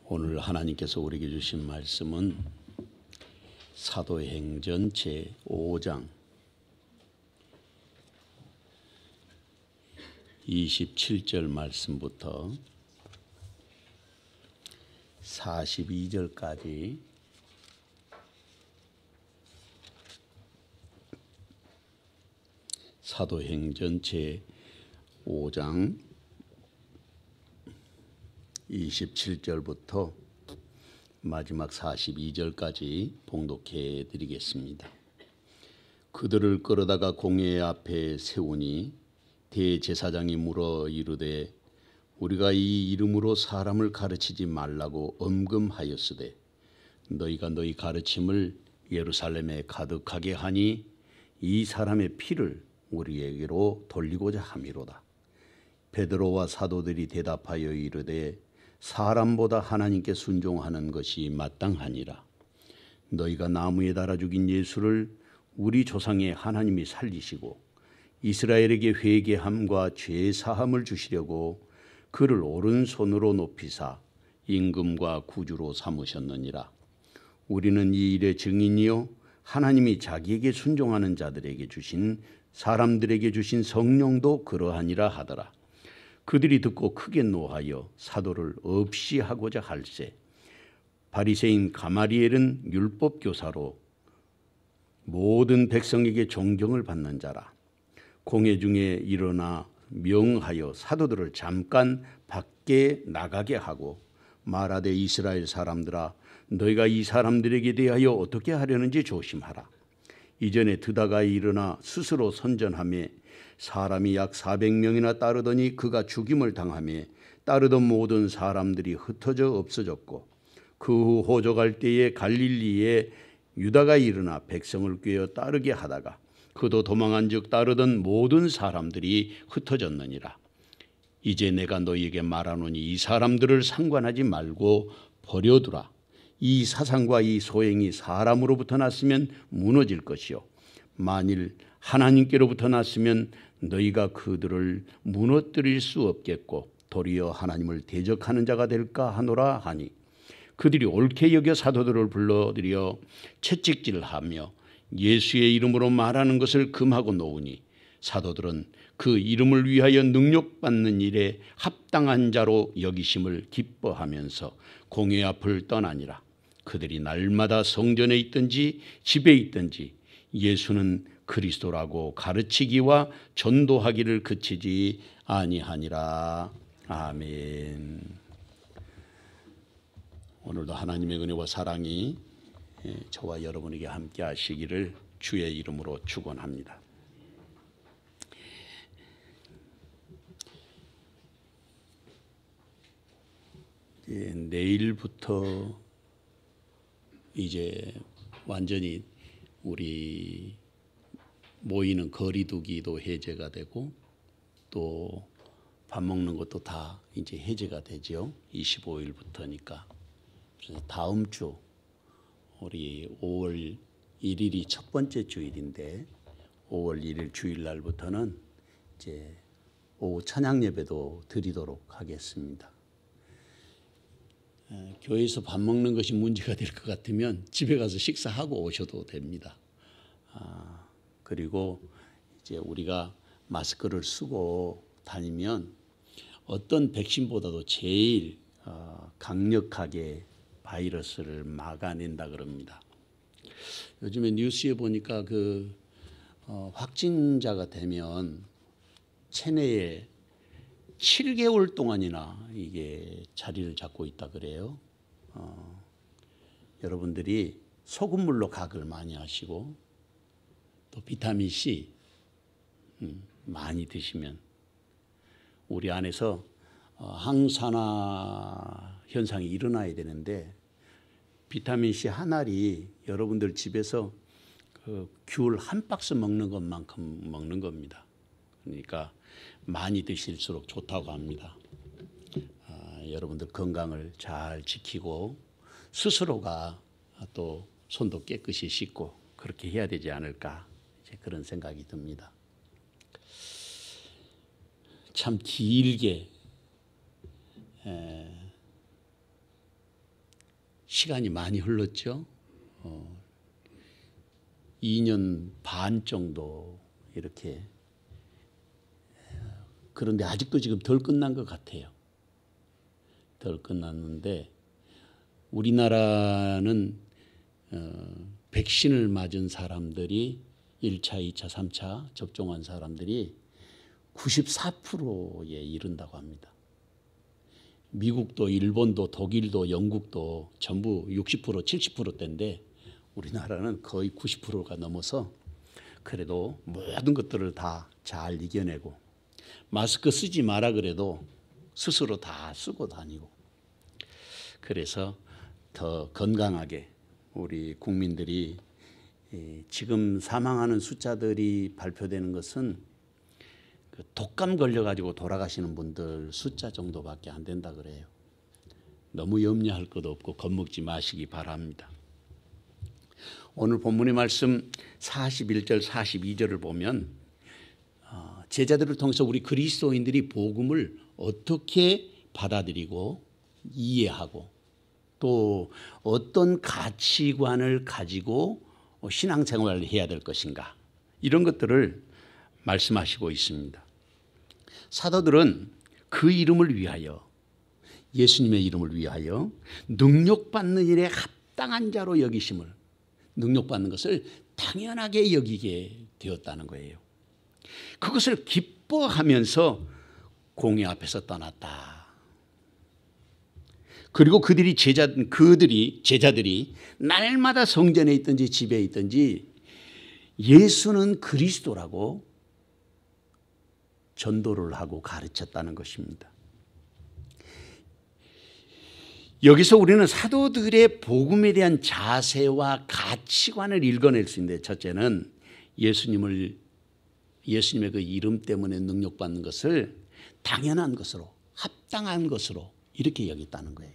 오늘 하나님께서 우리에게 주신 말씀은 사도행전 제5장 27절 말씀부터 42절까지 사도행전 제5장 27절부터 마지막 42절까지 봉독해 드리겠습니다. 그들을 끌어다가 공회 앞에 세우니 대제사장이 물어 이르되 우리가 이 이름으로 사람을 가르치지 말라고 엄금하였으되 너희가 너희 가르침을 예루살렘에 가득하게 하니 이 사람의 피를 우리에게로 돌리고자 함이로다. 베드로와 사도들이 대답하여 이르되 사람보다 하나님께 순종하는 것이 마땅하니라. 너희가 나무에 달아 죽인 예수를 우리 조상의 하나님이 살리시고 이스라엘에게 회개함과 죄 사함을 주시려고 그를 오른손으로 높이사 임금과 구주로 삼으셨느니라. 우리는 이 일의 증인이요 하나님이 자기에게 순종하는 자들에게 주신 사람들에게 주신 성령도 그러하니라 하더라. 그들이 듣고 크게 노하여 사도를 없이 하고자 할세 바리새인 가마리엘은 율법 교사로 모든 백성에게 존경을 받는 자라. 공회 중에 일어나 명하여 사도들을 잠깐 밖에 나가게 하고 말하되 이스라엘 사람들아 너희가 이 사람들에게 대하여 어떻게 하려는지 조심하라. 이전에 드다가 일어나 스스로 선전하며 사람이 약 400명이나 따르더니 그가 죽임을 당하며 따르던 모든 사람들이 흩어져 없어졌고 그 후 호적할 때에 갈릴리에 유다가 일어나 백성을 꾀어 따르게 하다가 그도 도망한즉 따르던 모든 사람들이 흩어졌느니라. 이제 내가 너희에게 말하노니 이 사람들을 상관하지 말고 버려두라. 이 사상과 이 소행이 사람으로부터 났으면 무너질 것이요 만일 하나님께로부터 났으면 너희가 그들을 무너뜨릴 수 없겠고 도리어 하나님을 대적하는 자가 될까 하노라 하니 그들이 옳게 여겨 사도들을 불러들여 채찍질하며 예수의 이름으로 말하는 것을 금하고 놓으니 사도들은 그 이름을 위하여 능력받는 일에 합당한 자로 여기심을 기뻐하면서 공회 앞을 떠나니라. 그들이 날마다 성전에 있든지 집에 있든지 예수는 그리스도라고 가르치기와 전도하기를 그치지 아니하니라. 아멘. 오늘도 하나님의 은혜와 사랑이 저와 여러분에게 함께 하시기를 주의 이름으로 축원합니다. 내일부터 이제 완전히 우리 모이는 거리두기도 해제가 되고 또 밥 먹는 것도 다 이제 해제가 되죠. 25일부터니까. 그래서 다음 주 우리 5월 1일이 첫 번째 주일인데 5월 1일 주일 날부터는 이제 오후 찬양 예배도 드리도록 하겠습니다. 교회에서 밥 먹는 것이 문제가 될 것 같으면 집에 가서 식사하고 오셔도 됩니다. 그리고 이제 우리가 마스크를 쓰고 다니면 어떤 백신보다도 제일 강력하게 바이러스를 막아낸다 그럽니다. 요즘에 뉴스에 보니까 확진자가 되면 체내에 7개월 동안이나 이게 자리를 잡고 있다 그래요. 여러분들이 소금물로 각을 많이 하시고 또 비타민 C 많이 드시면 우리 안에서 항산화 현상이 일어나야 되는데 비타민 C 한 알이 여러분들 집에서 귤 한 박스 먹는 것만큼 먹는 겁니다. 그러니까 많이 드실수록 좋다고 합니다. 여러분들 건강을 잘 지키고 스스로가 또 손도 깨끗이 씻고 그렇게 해야 되지 않을까 이제 그런 생각이 듭니다. 참 길게 시간이 많이 흘렀죠. 2년 반 정도 이렇게. 그런데 아직도 지금 덜 끝난 것 같아요. 덜 끝났는데 우리나라는 백신을 맞은 사람들이 1차, 2차, 3차 접종한 사람들이 94%에 이른다고 합니다. 미국도 일본도 독일도 영국도 전부 60% 70%대인데 우리나라는 거의 90%가 넘어서 그래도 모든 것들을 다 잘 이겨내고 마스크 쓰지 마라 그래도 스스로 다 쓰고 다니고 그래서 더 건강하게 우리 국민들이 지금 사망하는 숫자들이 발표되는 것은 독감 걸려가지고 돌아가시는 분들 숫자 정도밖에 안 된다 그래요. 너무 염려할 것도 없고 겁먹지 마시기 바랍니다. 오늘 본문의 말씀 41절 42절을 보면 제자들을 통해서 우리 그리스도인들이 복음을 어떻게 받아들이고 이해하고 또 어떤 가치관을 가지고 신앙생활을 해야 될 것인가 이런 것들을 말씀하시고 있습니다. 사도들은 그 이름을 위하여 예수님의 이름을 위하여 능력받는 일에 합당한 자로 여기심을 능력받는 것을 당연하게 여기게 되었다는 거예요. 그것을 기뻐하면서 공회 앞에서 떠났다. 그리고 그들이 제자들이 날마다 성전에 있든지 집에 있든지 예수는 그리스도라고 전도를 하고 가르쳤다는 것입니다. 여기서 우리는 사도들의 복음에 대한 자세와 가치관을 읽어낼 수 있는데 첫째는 예수님의 그 이름 때문에 능력받는 것을 당연한 것으로 합당한 것으로 이렇게 여겼다는 거예요.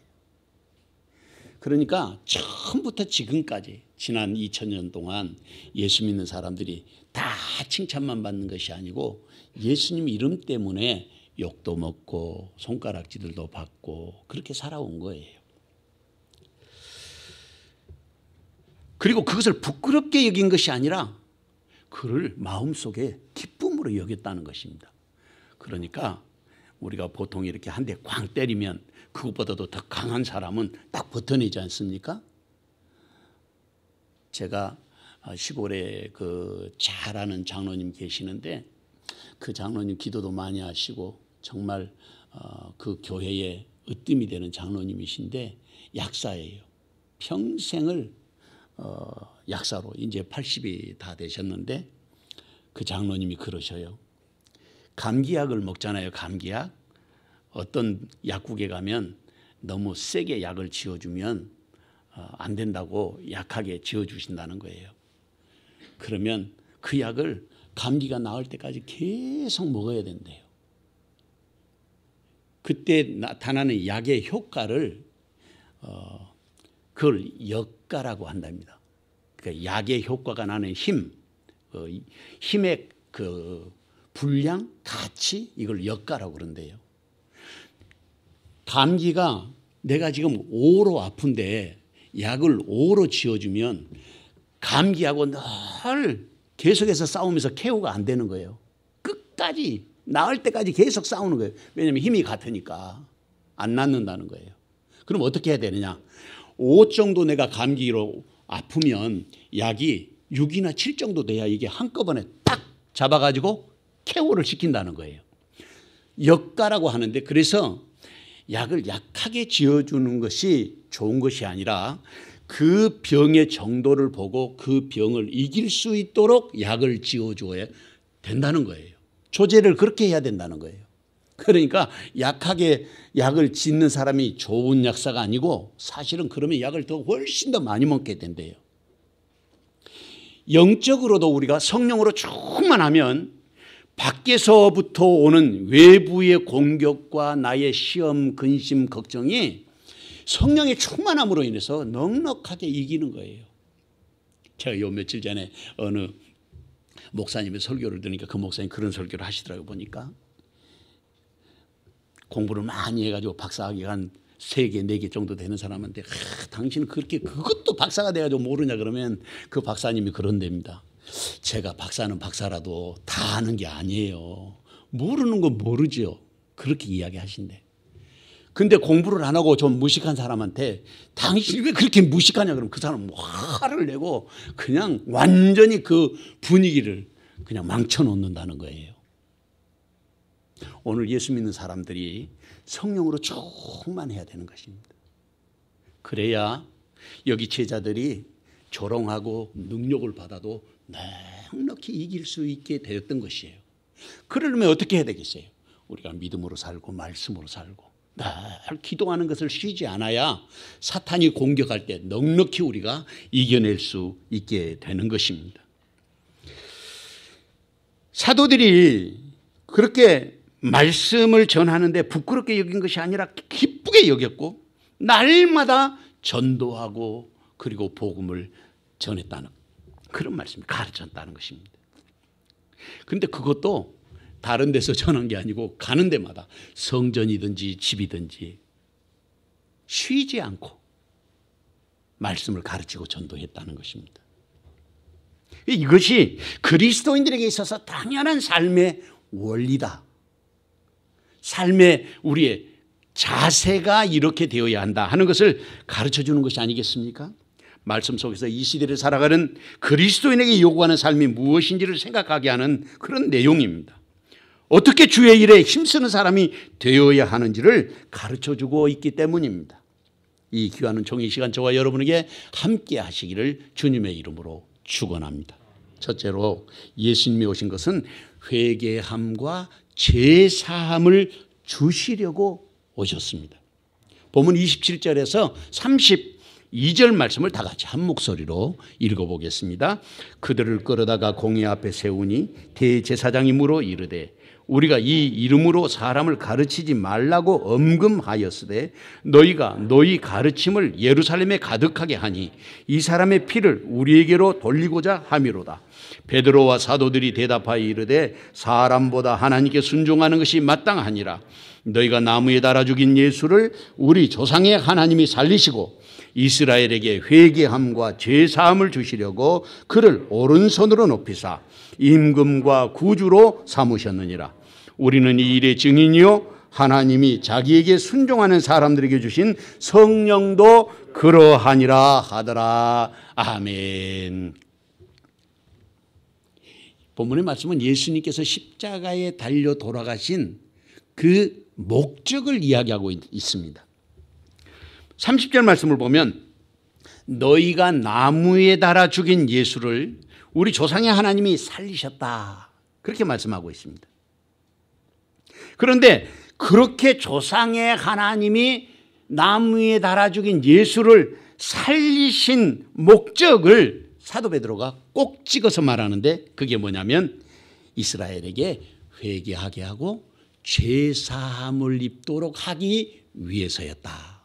그러니까 처음부터 지금까지 지난 2000년 동안 예수 믿는 사람들이 다 칭찬만 받는 것이 아니고 예수님 이름 때문에 욕도 먹고 손가락질도 받고 그렇게 살아온 거예요. 그리고 그것을 부끄럽게 여긴 것이 아니라 그를 마음속에 기쁨으로 여겼다는 것입니다. 그러니까 우리가 보통 이렇게 한 대 꽝 때리면 그것보다도 더 강한 사람은 딱 버텨내지 않습니까? 제가 시골에 그 잘하는 장로님 계시는데 그 장로님 기도도 많이 하시고 정말 그 교회에 으뜸이 되는 장로님이신데 약사예요. 평생을 약사로 이제 80이 다 되셨는데 그 장로님이 그러셔요. 감기약을 먹잖아요. 감기약. 어떤 약국에 가면 너무 세게 약을 지어주면 안 된다고 약하게 지어주신다는 거예요. 그러면 그 약을 감기가 나을 때까지 계속 먹어야 된대요. 그때 나타나는 약의 효과를 그걸 역가라고 한답니다. 그러니까 약의 효과가 나는 힘, 힘의 그 분량, 가치 이걸 역가라고 그런대요. 감기가 내가 지금 5로 아픈데 약을 5로 지어주면 감기하고 늘 계속해서 싸우면서 케어가 안 되는 거예요. 끝까지 나을 때까지 계속 싸우는 거예요. 왜냐하면 힘이 같으니까 안 낫는다는 거예요. 그럼 어떻게 해야 되느냐. 5 정도 내가 감기로 아프면 약이 6이나 7 정도 돼야 이게 한꺼번에 딱 잡아가지고 케어를 시킨다는 거예요. 역가라고 하는데 그래서 약을 약하게 지어주는 것이 좋은 것이 아니라 그 병의 정도를 보고 그 병을 이길 수 있도록 약을 지어줘야 된다는 거예요. 조제를 그렇게 해야 된다는 거예요. 그러니까 약하게 약을 짓는 사람이 좋은 약사가 아니고 사실은 그러면 약을 더 훨씬 더 많이 먹게 된대요. 영적으로도 우리가 성령으로 충만하면 밖에서부터 오는 외부의 공격과 나의 시험, 근심, 걱정이 성령의 충만함으로 인해서 넉넉하게 이기는 거예요. 제가 요 며칠 전에 어느 목사님의 설교를 들으니까 그 목사님 그런 설교를 하시더라고요. 보니까 공부를 많이 해가지고 박사학위 간 3개, 4개 정도 되는 사람한테 당신은 그렇게 그것도 박사가 돼가지고 모르냐 그러면 그 박사님이 그런답니다. 제가 박사는 박사라도 다 아는 게 아니에요. 모르는 건 모르죠. 그렇게 이야기하신대. 근데 공부를 안 하고 좀 무식한 사람한테 당신이 왜 그렇게 무식하냐 그러면 그 사람은 화를 내고 그냥 완전히 그 분위기를 그냥 망쳐놓는다는 거예요. 오늘 예수 믿는 사람들이 성령으로 충만해야 되는 것입니다. 그래야 여기 제자들이 조롱하고 능력을 받아도 넉넉히 이길 수 있게 되었던 것이에요. 그러려면 어떻게 해야 되겠어요? 우리가 믿음으로 살고 말씀으로 살고 늘 기도하는 것을 쉬지 않아야 사탄이 공격할 때 넉넉히 우리가 이겨낼 수 있게 되는 것입니다. 사도들이 그렇게 말씀을 전하는데 부끄럽게 여긴 것이 아니라 기쁘게 여겼고 날마다 전도하고 그리고 복음을 전했다는 그런 말씀을 가르쳤다는 것입니다. 그런데 그것도 다른 데서 전한 게 아니고 가는 데마다 성전이든지 집이든지 쉬지 않고 말씀을 가르치고 전도했다는 것입니다. 이것이 그리스도인들에게 있어서 당연한 삶의 원리다. 삶의 우리의 자세가 이렇게 되어야 한다 하는 것을 가르쳐 주는 것이 아니겠습니까? 말씀 속에서 이 시대를 살아가는 그리스도인에게 요구하는 삶이 무엇인지를 생각하게 하는 그런 내용입니다. 어떻게 주의 일에 힘쓰는 사람이 되어야 하는지를 가르쳐 주고 있기 때문입니다. 이 귀한 종이 시간 저와 여러분에게 함께 하시기를 주님의 이름으로 축원합니다. 첫째로 예수님이 오신 것은 회개함과 제사함을 주시려고 오셨습니다. 본문 27절에서 32절 말씀을 다 같이 한 목소리로 읽어보겠습니다. 그들을 끌어다가 공회 앞에 세우니 대제사장이 물어 이르되 우리가 이 이름으로 사람을 가르치지 말라고 엄금하였으되 너희가 너희 가르침을 예루살렘에 가득하게 하니 이 사람의 피를 우리에게로 돌리고자 함이로다. 베드로와 사도들이 대답하여 이르되 사람보다 하나님께 순종하는 것이 마땅하니라. 너희가 나무에 달아 죽인 예수를 우리 조상의 하나님이 살리시고 이스라엘에게 회개함과 죄사함을 주시려고 그를 오른손으로 높이사 임금과 구주로 삼으셨느니라. 우리는 이 일의 증인이요 하나님이 자기에게 순종하는 사람들에게 주신 성령도 그러하니라 하더라. 아멘. 본문의 말씀은 예수님께서 십자가에 달려 돌아가신 그 목적을 이야기하고 있습니다. 30절 말씀을 보면 너희가 나무에 달아 죽인 예수를 우리 조상의 하나님이 살리셨다. 그렇게 말씀하고 있습니다. 그런데 그렇게 조상의 하나님이 나무에 달아 죽인 예수를 살리신 목적을 사도 베드로가 꼭 찍어서 말하는데 그게 뭐냐면 이스라엘에게 회개하게 하고 죄사함을 입도록 하기 위해서였다.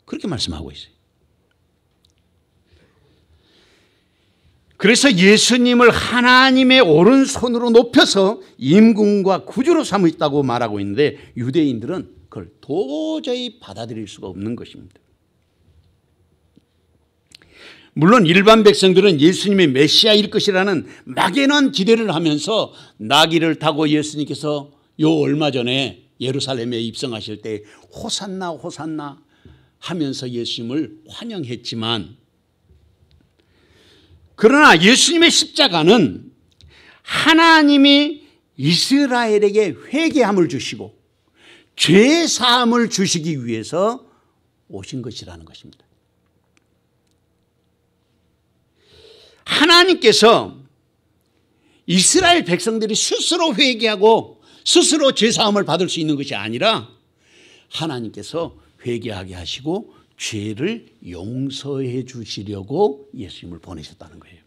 그렇게 말씀하고 있어요. 그래서 예수님을 하나님의 오른손으로 높여서 임금과 구주로 삼으셨다고 말하고 있는데 유대인들은 그걸 도저히 받아들일 수가 없는 것입니다. 물론 일반 백성들은 예수님이 메시아일 것이라는 막연한 기대를 하면서 나귀를 타고 예수님께서 요 얼마 전에 예루살렘에 입성하실 때 호산나 호산나 하면서 예수님을 환영했지만 그러나 예수님의 십자가는 하나님이 이스라엘에게 회개함을 주시고 죄사함을 주시기 위해서 오신 것이라는 것입니다. 하나님께서 이스라엘 백성들이 스스로 회개하고 스스로 죄사함을 받을 수 있는 것이 아니라 하나님께서 회개하게 하시고 죄를 용서해 주시려고 예수님을 보내셨다는 거예요.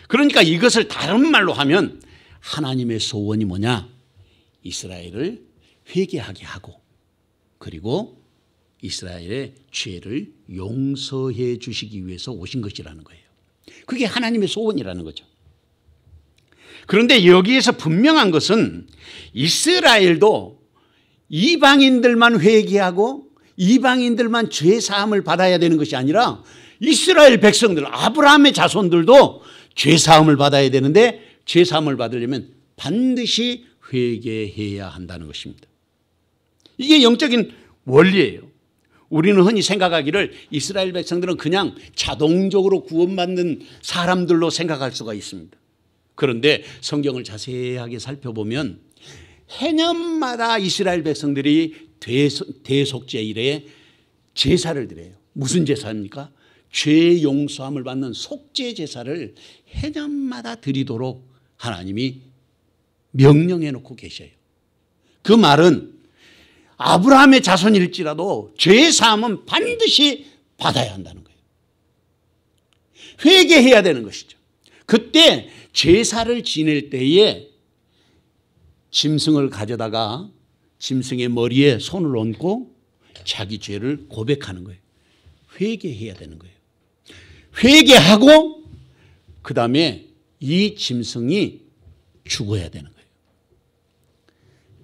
그러니까 이것을 다른 말로 하면 하나님의 소원이 뭐냐? 이스라엘을 회개하게 하고 그리고 이스라엘의 죄를 용서해 주시기 위해서 오신 것이라는 거예요. 그게 하나님의 소원이라는 거죠. 그런데 여기에서 분명한 것은 이스라엘도 이방인들만 회개하고 이방인들만 죄 사함을 받아야 되는 것이 아니라 이스라엘 백성들, 아브라함의 자손들도 죄 사함을 받아야 되는데 죄 사함을 받으려면 반드시 회개해야 한다는 것입니다. 이게 영적인 원리예요. 우리는 흔히 생각하기를 이스라엘 백성들은 그냥 자동적으로 구원받는 사람들로 생각할 수가 있습니다. 그런데 성경을 자세하게 살펴보면 해년마다 이스라엘 백성들이 대속제일에 제사를 드려요. 무슨 제사입니까? 죄 용서함을 받는 속죄 제사를 해년마다 드리도록 하나님이 명령해 놓고 계셔요. 그 말은 아브라함의 자손일지라도 죄 사함은 반드시 받아야 한다는 거예요. 회개해야 되는 것이죠. 그때 제사를 지낼 때에 짐승을 가져다가 짐승의 머리에 손을 얹고 자기 죄를 고백하는 거예요. 회개해야 되는 거예요. 회개하고 그 다음에 이 짐승이 죽어야 되는 거예요.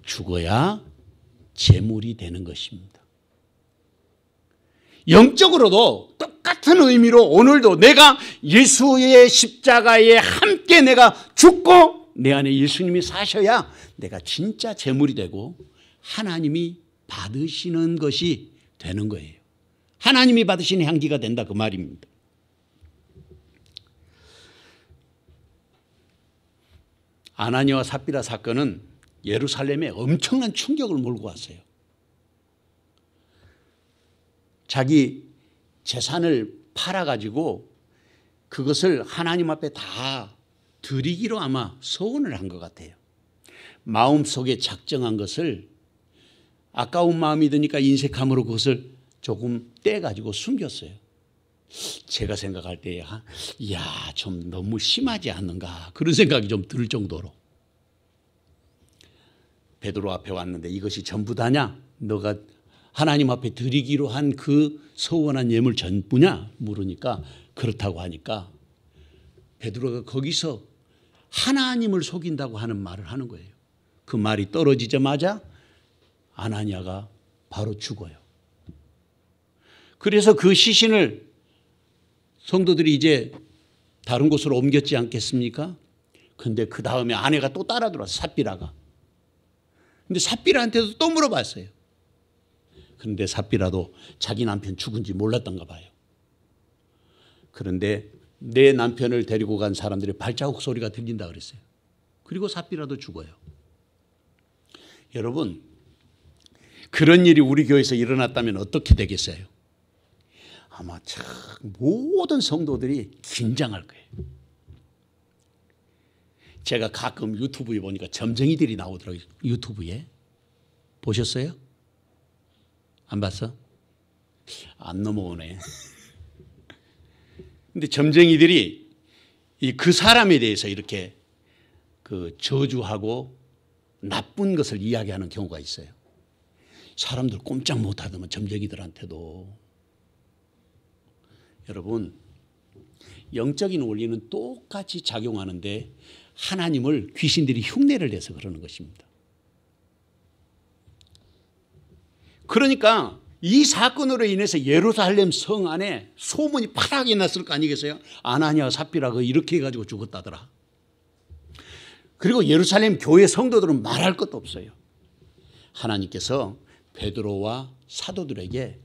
죽어야 제물이 되는 것입니다. 영적으로도 똑같은 의미로 오늘도 내가 예수의 십자가에 함께 내가 죽고 내 안에 예수님이 사셔야 내가 진짜 제물이 되고 하나님이 받으시는 것이 되는 거예요. 하나님이 받으시는 향기가 된다 그 말입니다. 아나니아와 삽비라 사건은 예루살렘에 엄청난 충격을 몰고 왔어요. 자기 재산을 팔아가지고 그것을 하나님 앞에 다 드리기로 아마 서원을 한 것 같아요. 마음속에 작정한 것을 아까운 마음이 드니까 인색함으로 그것을 조금 떼가지고 숨겼어요. 제가 생각할 때 이야 좀 너무 심하지 않는가 그런 생각이 좀 들 정도로 베드로 앞에 왔는데 이것이 전부 다냐? 너가 하나님 앞에 드리기로 한 그 서원한 예물 전부냐? 물으니까 그렇다고 하니까 베드로가 거기서 하나님을 속인다고 하는 말을 하는 거예요. 그 말이 떨어지자마자 아나니아가 바로 죽어요. 그래서 그 시신을 성도들이 이제 다른 곳으로 옮겼지 않겠습니까? 근데 그 다음에 아내가 또 따라 들어왔어요. 삽비라가. 근데 삽비라한테도 또 물어봤어요. 그런데 삽비라도 자기 남편 죽은지 몰랐던가 봐요. 그런데 내 남편을 데리고 간 사람들의 발자국 소리가 들린다 그랬어요. 그리고 삽비라도 죽어요. 여러분, 그런 일이 우리 교회에서 일어났다면 어떻게 되겠어요? 아마 참 모든 성도들이 긴장할 거예요. 제가 가끔 유튜브에 보니까 점쟁이들이 나오더라고요. 유튜브에. 보셨어요? 안 봤어? 안 넘어오네. 근데 점쟁이들이 그 사람에 대해서 이렇게 그 저주하고 나쁜 것을 이야기하는 경우가 있어요. 사람들 꼼짝 못하더만 점쟁이들한테도. 여러분, 영적인 원리는 똑같이 작용하는데 하나님을 귀신들이 흉내를 내서 그러는 것입니다. 그러니까 이 사건으로 인해서 예루살렘 성 안에 소문이 파닥이 났을 거 아니겠어요? 아나니아와 삽비라가 이렇게 해가지고 죽었다더라. 그리고 예루살렘 교회 성도들은 말할 것도 없어요. 하나님께서 베드로와 사도들에게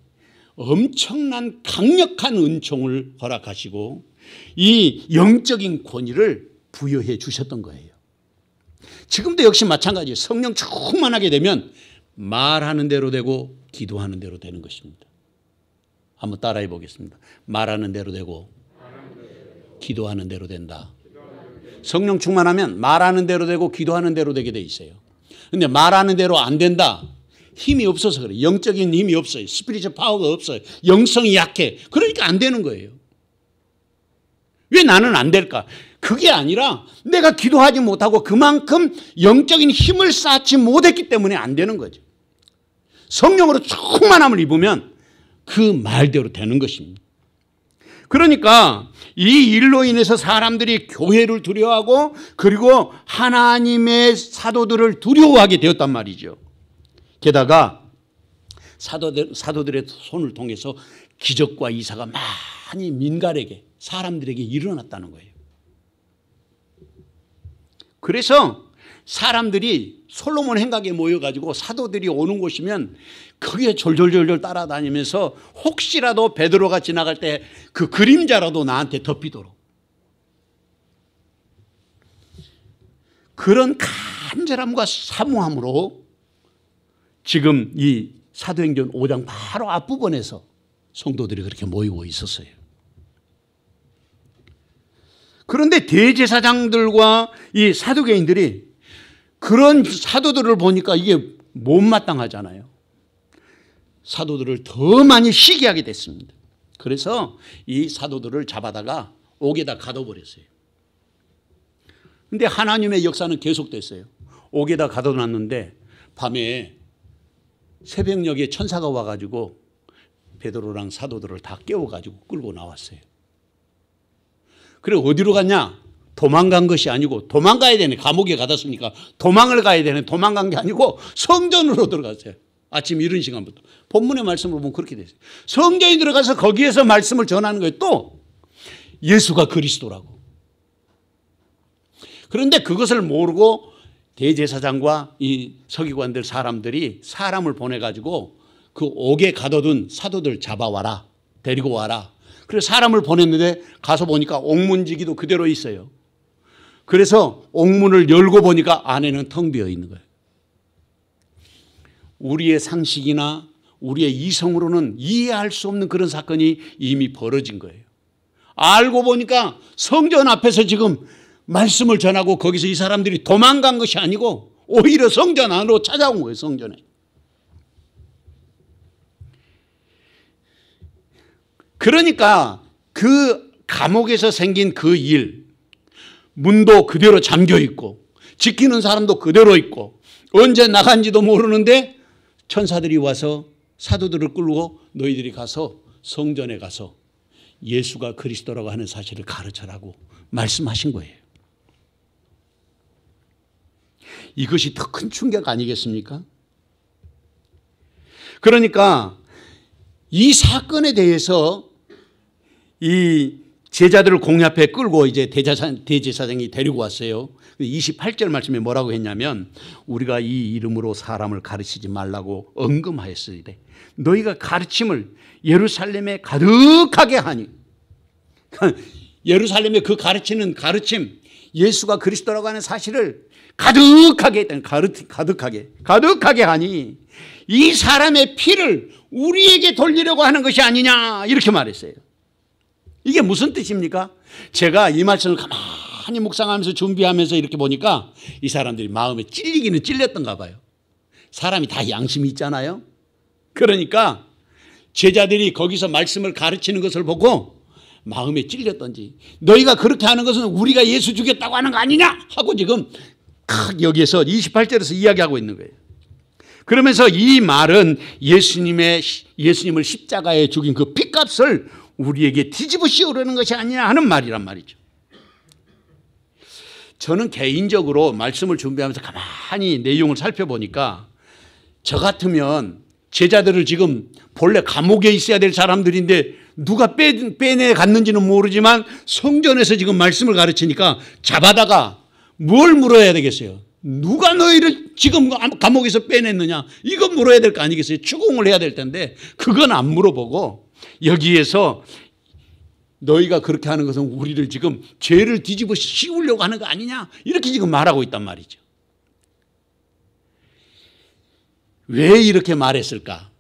엄청난 강력한 은총을 허락하시고 이 영적인 권위를 부여해 주셨던 거예요. 지금도 역시 마찬가지예요. 성령 충만하게 되면 말하는 대로 되고 기도하는 대로 되는 것입니다. 한번 따라해 보겠습니다. 말하는 대로 되고 기도하는 대로 된다. 성령 충만하면 말하는 대로 되고 기도하는 대로 되게 돼 있어요. 그런데 말하는 대로 안 된다. 힘이 없어서 그래요. 영적인 힘이 없어요. 스피리처 파워가 없어요. 영성이 약해. 그러니까 안 되는 거예요. 왜 나는 안 될까? 그게 아니라 내가 기도하지 못하고 그만큼 영적인 힘을 쌓지 못했기 때문에 안 되는 거죠. 성령으로 충만함을 입으면 그 말대로 되는 것입니다. 그러니까 이 일로 인해서 사람들이 교회를 두려워하고 그리고 하나님의 사도들을 두려워하게 되었단 말이죠. 게다가 사도들의 손을 통해서 기적과 이사가 많이 민간에게, 사람들에게 일어났다는 거예요. 그래서 사람들이 솔로몬 행각에 모여가지고 사도들이 오는 곳이면 거기에 졸졸졸졸 따라다니면서 혹시라도 베드로가 지나갈 때 그 그림자라도 나한테 덮이도록, 그런 간절함과 사모함으로 지금 이 사도행전 5장 바로 앞부분에서 성도들이 그렇게 모이고 있었어요. 그런데 대제사장들과 이 사두개인들이 그런 사도들을 보니까 이게 못마땅하잖아요. 사도들을 더 많이 시기하게 됐습니다. 그래서 이 사도들을 잡아다가 옥에다 가둬버렸어요. 근데 하나님의 역사는 계속됐어요. 옥에다 가둬놨는데 밤에 새벽녘에 천사가 와가지고 베드로랑 사도들을 다 깨워가지고 끌고 나왔어요. 그래 어디로 갔냐? 도망간 것이 아니고, 도망가야 되네. 감옥에 가뒀으니까 도망을 가야 되네. 도망간 게 아니고 성전으로 들어갔어요. 아침 이른 시간부터. 본문의 말씀을 보면 그렇게 됐어요. 성전에 들어가서 거기에서 말씀을 전하는 거예요. 또 예수가 그리스도라고. 그런데 그것을 모르고 대제사장과 이 서기관들 사람들이 사람을 보내가지고 그 옥에 가둬둔 사도들 잡아와라, 데리고 와라. 그래서 사람을 보냈는데 가서 보니까 옥문지기도 그대로 있어요. 그래서 옥문을 열고 보니까 안에는 텅 비어 있는 거예요. 우리의 상식이나 우리의 이성으로는 이해할 수 없는 그런 사건이 이미 벌어진 거예요. 알고 보니까 성전 앞에서 지금 말씀을 전하고 거기서 이 사람들이 도망간 것이 아니고 오히려 성전 안으로 찾아온 거예요. 성전에. 그러니까 그 감옥에서 생긴 그 일, 문도 그대로 잠겨 있고 지키는 사람도 그대로 있고 언제 나간지도 모르는데 천사들이 와서 사도들을 끌고 너희들이 가서 성전에 가서 예수가 그리스도라고 하는 사실을 가르쳐라고 말씀하신 거예요. 이것이 더 큰 충격 아니겠습니까? 그러니까 이 사건에 대해서 이 제자들을 공회 앞에 끌고 이제 대제사장이 데리고 왔어요. 28절 말씀에 뭐라고 했냐면 우리가 이 이름으로 사람을 가르치지 말라고 언금하였으되 너희가 가르침을 예루살렘에 가득하게 하니, 예루살렘에 그 가르치는 가르침, 예수가 그리스도라고 하는 사실을 가득하게 했다는, 가득하게 하니 이 사람의 피를 우리에게 돌리려고 하는 것이 아니냐 이렇게 말했어요. 이게 무슨 뜻입니까? 제가 이 말씀을 가만히 묵상하면서 준비하면서 이렇게 보니까 이 사람들이 마음에 찔리기는 찔렸던가 봐요. 사람이 다 양심이 있잖아요. 그러니까 제자들이 거기서 말씀을 가르치는 것을 보고 마음에 찔렸던지 너희가 그렇게 하는 것은 우리가 예수 죽였다고 하는 거 아니냐 하고 지금 여기에서 28절에서 이야기하고 있는 거예요. 그러면서 이 말은 예수님을 십자가에 죽인 그 핏값을 우리에게 뒤집어 씌우려는 것이 아니냐 하는 말이란 말이죠. 저는 개인적으로 말씀을 준비하면서 가만히 내용을 살펴보니까 저 같으면 제자들을 지금 본래 감옥에 있어야 될 사람들인데 누가 빼내 갔는지는 모르지만 성전에서 지금 말씀을 가르치니까 잡아다가 뭘 물어야 되겠어요? 누가 너희를 지금 감옥에서 빼냈느냐? 이거 물어야 될 거 아니겠어요? 추궁을 해야 될 텐데 그건 안 물어보고 여기에서 너희가 그렇게 하는 것은 우리를 지금 죄를 뒤집어 씌우려고 하는 거 아니냐? 이렇게 지금 말하고 있단 말이죠. 왜 이렇게 말했을까?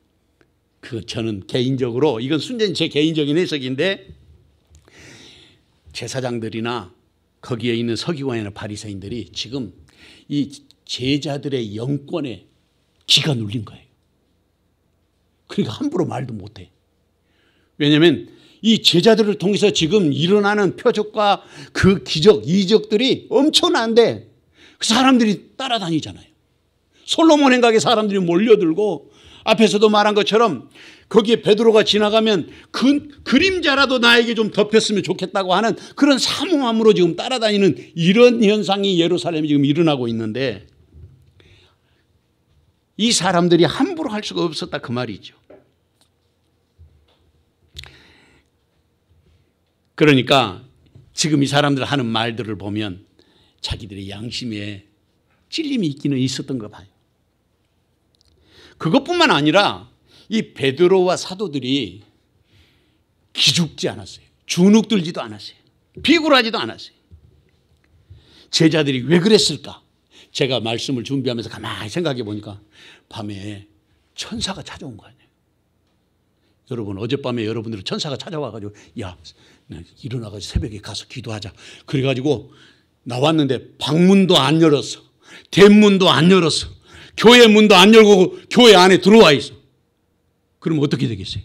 저는 개인적으로, 이건 순전히 제 개인적인 해석인데 제사장들이나 거기에 있는 서기관이나 바리새인들이 지금 이 제자들의 영권에 기가 눌린 거예요. 그러니까 함부로 말도 못해. 왜냐하면 이 제자들을 통해서 지금 일어나는 표적과 그 기적, 이적들이 엄청난데 그 사람들이 따라다니잖아요. 솔로몬 행각에 사람들이 몰려들고 앞에서도 말한 것처럼 거기에 베드로가 지나가면 그 그림자라도 나에게 좀 덮였으면 좋겠다고 하는 그런 사모함으로 지금 따라다니는 이런 현상이 예루살렘에 지금 일어나고 있는데 이 사람들이 함부로 할 수가 없었다 그 말이죠. 그러니까 지금 이 사람들 하는 말들을 보면 자기들의 양심에 찔림이 있기는 있었던 거 봐요. 그것뿐만 아니라 이 베드로와 사도들이 기죽지 않았어요. 주눅들지도 않았어요. 비굴하지도 않았어요. 제자들이 왜 그랬을까? 제가 말씀을 준비하면서 가만히 생각해 보니까 밤에 천사가 찾아온 거 아니에요. 여러분, 어젯밤에 여러분들 천사가 찾아와가지고 야, 일어나가지고 새벽에 가서 기도하자. 그래가지고 나왔는데 방문도 안 열었어. 대문도 안 열었어. 교회 문도 안 열고 교회 안에 들어와 있어. 그럼 어떻게 되겠어요?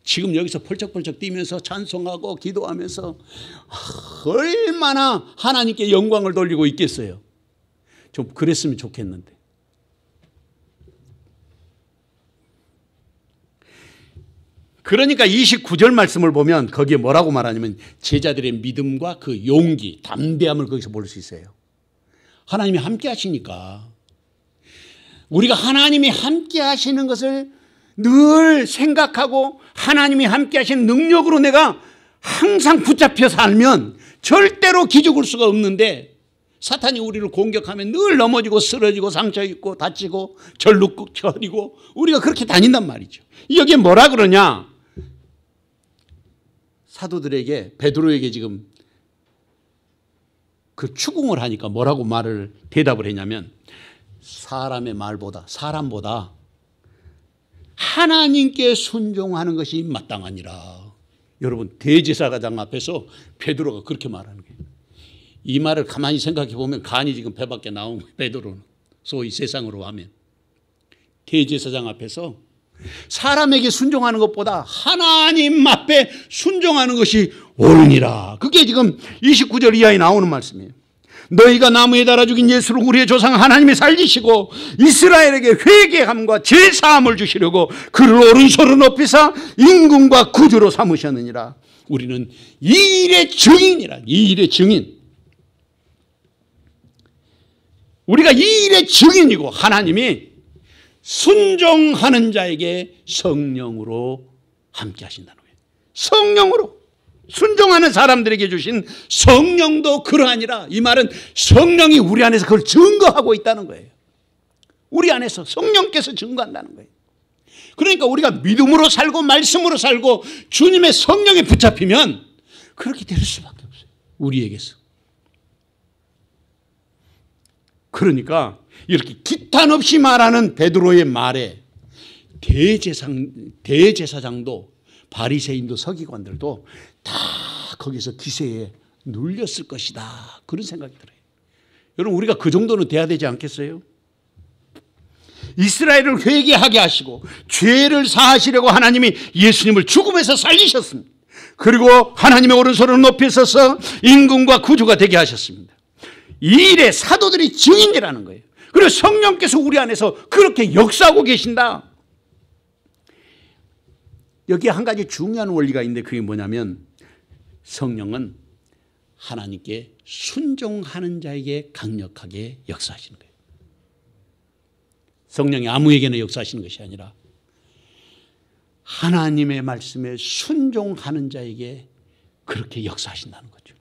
지금 여기서 펄쩍펄쩍 뛰면서 찬송하고 기도하면서 얼마나 하나님께 영광을 돌리고 있겠어요. 좀 그랬으면 좋겠는데. 그러니까 29절 말씀을 보면 거기에 뭐라고 말하냐면 제자들의 믿음과 그 용기, 담대함을 거기서 볼 수 있어요. 하나님이 함께 하시니까 우리가 하나님이 함께 하시는 것을 늘 생각하고 하나님이 함께 하시는 능력으로 내가 항상 붙잡혀 살면 절대로 기죽을 수가 없는데 사탄이 우리를 공격하면 늘 넘어지고 쓰러지고 상처 입고 다치고 절룩거리고 우리가 그렇게 다닌단 말이죠. 여기에 뭐라 그러냐? 사도들에게 베드로에게 지금 그 추궁을 하니까 뭐라고 대답을 했냐면 사람의 말보다 사람보다 하나님께 순종하는 것이 마땅하니라. 여러분, 대제사장 앞에서 베드로가 그렇게 말하는 거예요. 이 말을 가만히 생각해 보면 간이 지금 배 밖에 나온 거예요. 베드로는 소위 세상으로 하면 대제사장 앞에서 사람에게 순종하는 것보다 하나님 앞에 순종하는 것이 옳으니라. 그게 지금 29절 이하에 나오는 말씀이에요. 너희가 나무에 달아 죽인 예수를 우리의 조상 하나님이 살리시고 이스라엘에게 회개함과 제사함을 주시려고 그를 오른손으로 높이사 임금과 구주로 삼으셨느니라. 우리는 이 일의 증인이라. 이 일의 증인. 우리가 이 일의 증인이고 하나님이 순종하는 자에게 성령으로 함께 하신다는 거예요. 성령으로. 순종하는 사람들에게 주신 성령도 그러하니라. 이 말은 성령이 우리 안에서 그걸 증거하고 있다는 거예요. 우리 안에서 성령께서 증거한다는 거예요. 그러니까 우리가 믿음으로 살고 말씀으로 살고 주님의 성령에 붙잡히면 그렇게 될 수밖에 없어요. 우리에게서. 그러니까 이렇게 기탄 없이 말하는 베드로의 말에 대제사장도 바리새인도 서기관들도 다 거기서 기세에 눌렸을 것이다. 그런 생각이 들어요. 여러분, 우리가 그 정도는 돼야 되지 않겠어요? 이스라엘을 회개하게 하시고 죄를 사하시려고 하나님이 예수님을 죽음에서 살리셨습니다. 그리고 하나님의 오른손을 높이 서서 임금과 구주가 되게 하셨습니다. 이 일에 사도들이 증인이라는 거예요. 그리고 성령께서 우리 안에서 그렇게 역사하고 계신다. 여기에 한 가지 중요한 원리가 있는데 그게 뭐냐면 성령은 하나님께 순종하는 자에게 강력하게 역사하시는 거예요. 성령이 아무에게나 역사하시는 것이 아니라 하나님의 말씀에 순종하는 자에게 그렇게 역사하신다는 거죠.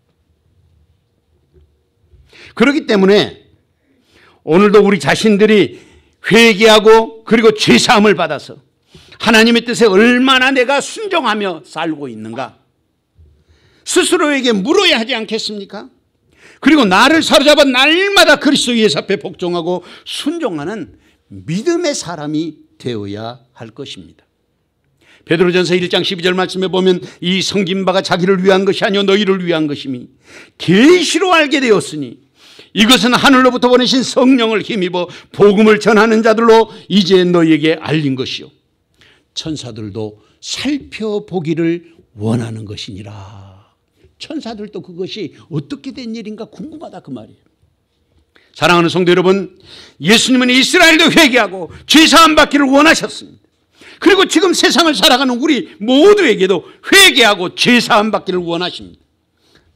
그렇기 때문에 오늘도 우리 자신들이 회개하고 그리고 죄사함을 받아서 하나님의 뜻에 얼마나 내가 순종하며 살고 있는가 스스로에게 물어야 하지 않겠습니까? 그리고 나를 사로잡아 날마다 그리스도 예수 앞에 복종하고 순종하는 믿음의 사람이 되어야 할 것입니다. 베드로전서 1장 12절 말씀에 보면 이 섬긴 바가 자기를 위한 것이 아니요 너희를 위한 것이니 계시로 알게 되었으니 이것은 하늘로부터 보내신 성령을 힘입어 복음을 전하는 자들로 이제 너희에게 알린 것이요 천사들도 살펴보기를 원하는 것이니라. 천사들도 그것이 어떻게 된 일인가 궁금하다 그 말이에요. 사랑하는 성도 여러분, 예수님은 이스라엘도 회개하고 죄사함 받기를 원하셨습니다. 그리고 지금 세상을 살아가는 우리 모두에게도 회개하고 죄사함 받기를 원하십니다.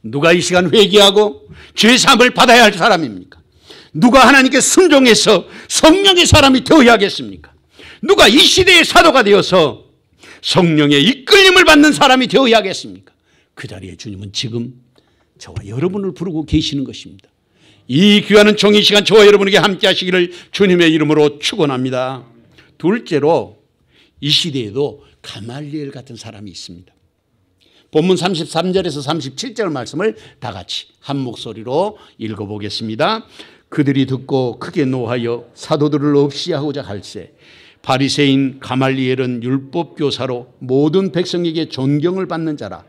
누가 이 시간 회개하고 죄사함을 받아야 할 사람입니까? 누가 하나님께 순종해서 성령의 사람이 되어야겠습니까? 누가 이 시대의 사도가 되어서 성령의 이끌림을 받는 사람이 되어야겠습니까? 그 자리에 주님은 지금 저와 여러분을 부르고 계시는 것입니다. 이 귀하는 종이 시간 저와 여러분에게 함께 하시기를 주님의 이름으로 축원합니다. 둘째로 이 시대에도 가말리엘 같은 사람이 있습니다. 본문 33절에서 37절 말씀을 다 같이 한 목소리로 읽어보겠습니다. 그들이 듣고 크게 노하여 사도들을 없이 하고자 할세 바리새인 가말리엘은 율법 교사로 모든 백성에게 존경을 받는 자라.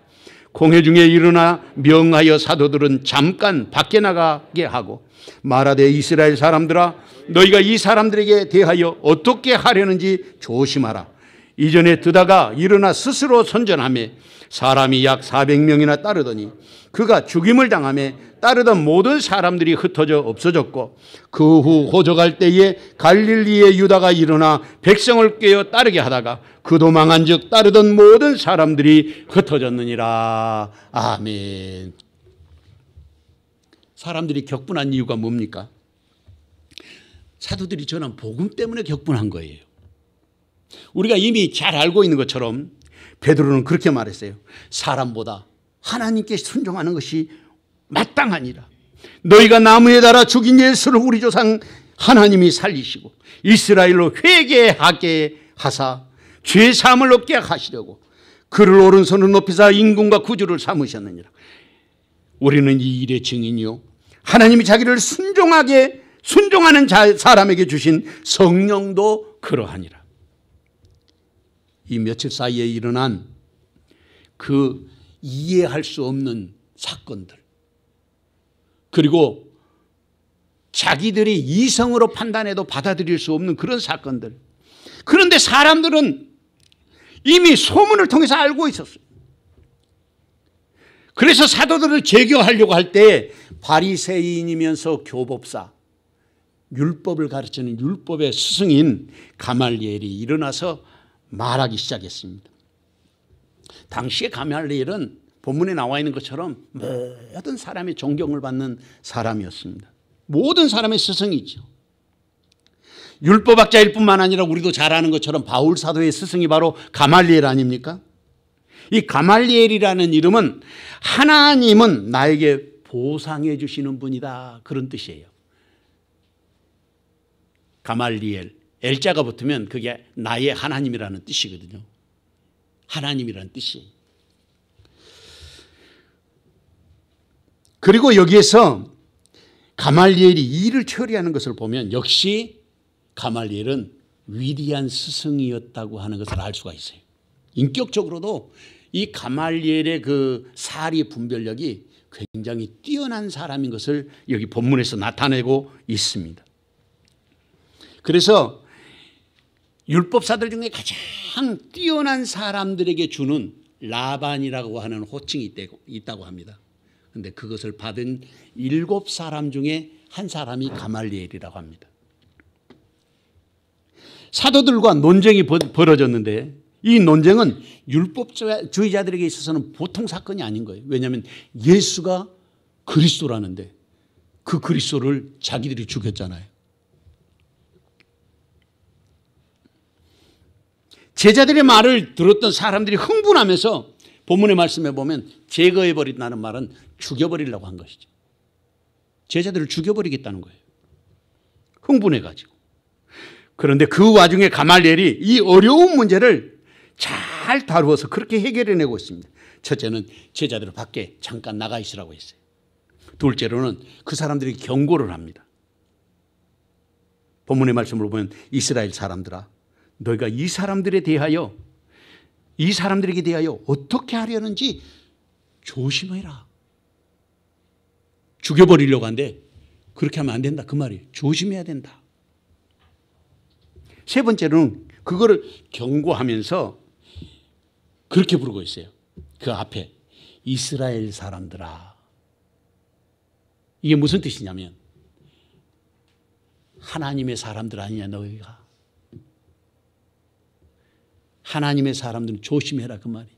공회 중에 일어나 명하여 사도들은 잠깐 밖에 나가게 하고 말하되 이스라엘 사람들아 너희가 이 사람들에게 대하여 어떻게 하려는지 조심하라. 이전에 드다가 일어나 스스로 선전하며 사람이 약 400명이나 따르더니 그가 죽임을 당하며 따르던 모든 사람들이 흩어져 없어졌고 그 후 호적할 때에 갈릴리의 유다가 일어나 백성을 꿰어 따르게 하다가 그 도망한 즉 따르던 모든 사람들이 흩어졌느니라. 아멘. 사람들이 격분한 이유가 뭡니까? 사도들이 전한 복음 때문에 격분한 거예요. 우리가 이미 잘 알고 있는 것처럼 베드로는 그렇게 말했어요. 사람보다 하나님께 순종하는 것이 마땅하니라. 너희가 나무에 달아 죽인 예수를 우리 조상 하나님이 살리시고 이스라엘로 회개하게 하사 죄 사함을 얻게 하시려고 그를 오른손으로 높이사 임금과 구주를 삼으셨느니라. 우리는 이 일의 증인이요 하나님이 자기를 순종하는 사람에게 주신 성령도 그러하니라. 이 며칠 사이에 일어난 그 이해할 수 없는 사건들, 그리고 자기들이 이성으로 판단해도 받아들일 수 없는 그런 사건들. 그런데 사람들은 이미 소문을 통해서 알고 있었어요. 그래서 사도들을 제교하려고 할 때 바리새인이면서 교법사, 율법을 가르치는 율법의 스승인 가말리엘이 일어나서 말하기 시작했습니다. 당시에 가말리엘은 본문에 나와 있는 것처럼 모든 사람의 존경을 받는 사람이었습니다. 모든 사람의 스승이죠. 율법학자일 뿐만 아니라 우리도 잘 아는 것처럼 바울 사도의 스승이 바로 가말리엘 아닙니까? 이 가말리엘이라는 이름은 하나님은 나에게 보상해 주시는 분이다, 그런 뜻이에요. 가말리엘, 엘자가 붙으면 그게 나의 하나님이라는 뜻이거든요. 하나님이라는 뜻이. 그리고 여기에서 가말리엘이 이 일을 처리하는 것을 보면 역시 가말리엘은 위대한 스승이었다고 하는 것을 알 수가 있어요. 인격적으로도 이 가말리엘의 그 사리 분별력이 굉장히 뛰어난 사람인 것을 여기 본문에서 나타내고 있습니다. 그래서 율법사들 중에 가장 뛰어난 사람들에게 주는 라반이라고 하는 호칭이 있다고 합니다. 그런데 그것을 받은 7사람 중에 한 사람이 가말리엘이라고 합니다. 사도들과 논쟁이 벌어졌는데 이 논쟁은 율법주의자들에게 있어서는 보통 사건이 아닌 거예요. 왜냐하면 예수가 그리스도라는데 그 그리스도를 자기들이 죽였잖아요. 제자들의 말을 들었던 사람들이 흥분하면서 본문의 말씀에 보면 제거해버린다는 말은 죽여버리려고 한 것이죠. 제자들을 죽여버리겠다는 거예요. 흥분해가지고. 그런데 그 와중에 가말리엘이 이 어려운 문제를 잘 다루어서 그렇게 해결해내고 있습니다. 첫째는 제자들을 밖에 잠깐 나가 있으라고 했어요. 둘째로는 그 사람들이 경고를 합니다. 본문의 말씀을 보면 이스라엘 사람들아 너희가 이 사람들에게 대하여 어떻게 하려는지 조심해라. 죽여버리려고 하는데 그렇게 하면 안 된다, 그 말이에요. 조심해야 된다. 세 번째로는 그거를 경고하면서 그렇게 부르고 있어요. 그 앞에 이스라엘 사람들아. 이게 무슨 뜻이냐면 하나님의 사람들 아니냐 너희가. 하나님의 사람들은 조심해라, 그 말이죠.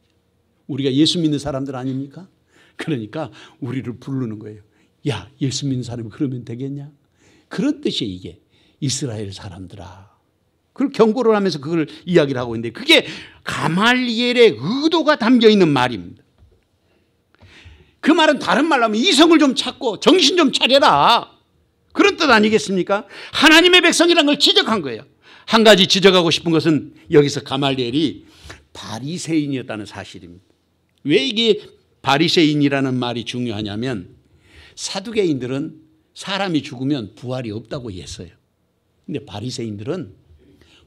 우리가 예수 믿는 사람들 아닙니까? 그러니까 우리를 부르는 거예요. 야, 예수 믿는 사람이 그러면 되겠냐? 그런 뜻이에요. 이게 이스라엘 사람들아. 그걸 경고를 하면서 그걸 이야기를 하고 있는데 그게 가말리엘의 의도가 담겨 있는 말입니다. 그 말은 다른 말로 하면 이성을 좀 찾고 정신 좀 차려라. 그런 뜻 아니겠습니까? 하나님의 백성이라는 걸 지적한 거예요. 한 가지 지적하고 싶은 것은 여기서 가말리엘이 바리새인이었다는 사실입니다. 왜 이게 바리새인이라는 말이 중요하냐면 사두개인들은 사람이 죽으면 부활이 없다고 했어요. 근데 바리새인들은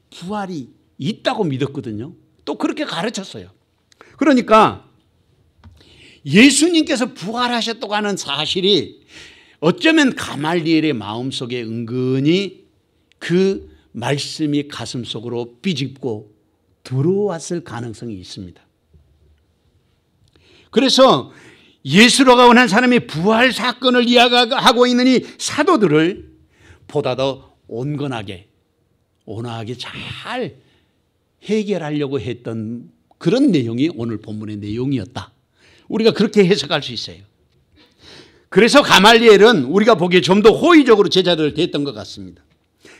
부활이 있다고 믿었거든요. 또 그렇게 가르쳤어요. 그러니까 예수님께서 부활하셨다고 하는 사실이 어쩌면 가말리엘의 마음속에 은근히 그 말씀이 가슴속으로 비집고 들어왔을 가능성이 있습니다. 그래서 예수로가 원한 사람이 부활 사건을 이야기하고 있는 이 사도들을 보다 더 온건하게 온화하게 잘 해결하려고 했던 그런 내용이 오늘 본문의 내용이었다. 우리가 그렇게 해석할 수 있어요. 그래서 가말리엘은 우리가 보기에 좀 더 호의적으로 제자들을 대했던 것 같습니다.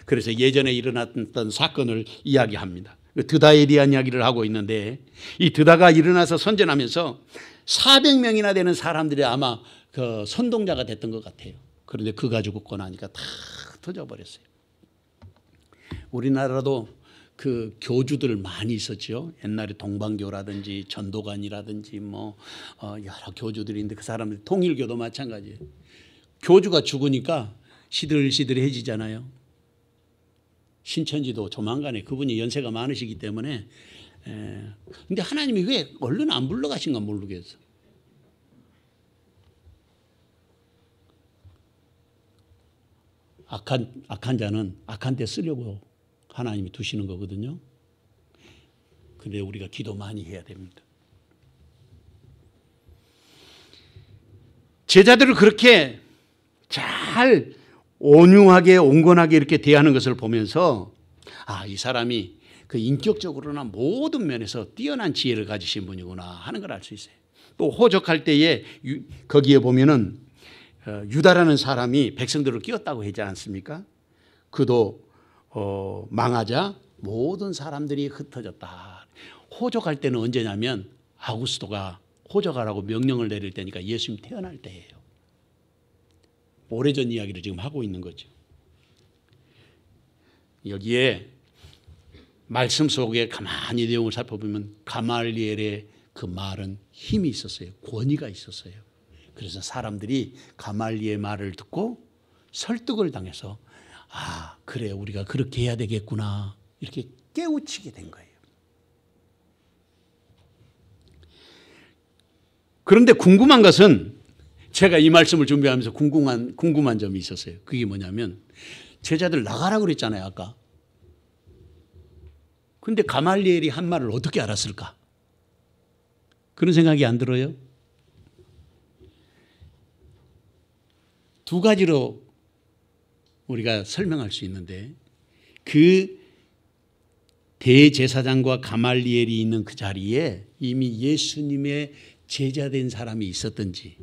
그래서 예전에 일어났던 사건을 이야기합니다. 드다에 대한 이야기를 하고 있는데 이 드다가 일어나서 선전하면서 400명이나 되는 사람들이 아마 그 선동자가 됐던 것 같아요. 그런데 그 가지고 고 나니까 다 터져버렸어요. 우리나라도 그 교주들 많이 있었죠. 옛날에 동방교라든지 전도관이라든지 여러 교주들이 있는데 그 사람들 통일교도 마찬가지예요. 교주가 죽으니까 시들시들해지잖아요. 신천지도 조만간에 그분이 연세가 많으시기 때문에 근데 하나님이 왜 얼른 안 불러가신가 모르겠어. 악한 자는 악한 데 쓰려고 하나님이 두시는 거거든요. 그런데 우리가 기도 많이 해야 됩니다. 제자들을 그렇게 잘 온유하게 온건하게 이렇게 대하는 것을 보면서 이 사람이 그 인격적으로나 모든 면에서 뛰어난 지혜를 가지신 분이구나 하는 걸 알 수 있어요. 또 호적할 때에 거기에 보면은 유다라는 사람이 백성들을 끼웠다고 하지 않습니까? 그도 망하자 모든 사람들이 흩어졌다. 호적할 때는 언제냐면 아구스토가 호적하라고 명령을 내릴 때니까 예수님 태어날 때예요. 오래전 이야기를 지금 하고 있는 거죠. 여기에 말씀 속에 가만히 내용을 살펴보면 가말리엘의 그 말은 힘이 있었어요. 권위가 있었어요. 그래서 사람들이 가말리엘 말을 듣고 설득을 당해서 그래 우리가 그렇게 해야 되겠구나 이렇게 깨우치게 된 거예요. 그런데 궁금한 것은 제가 이 말씀을 준비하면서 궁금한 점이 있었어요. 그게 뭐냐면 제자들 나가라고 그랬잖아요 아까. 근데 가말리엘이 한 말을 어떻게 알았을까? 그런 생각이 안 들어요? 두 가지로 우리가 설명할 수 있는데 그 대제사장과 가말리엘이 있는 그 자리에 이미 예수님의 제자된 사람이 있었든지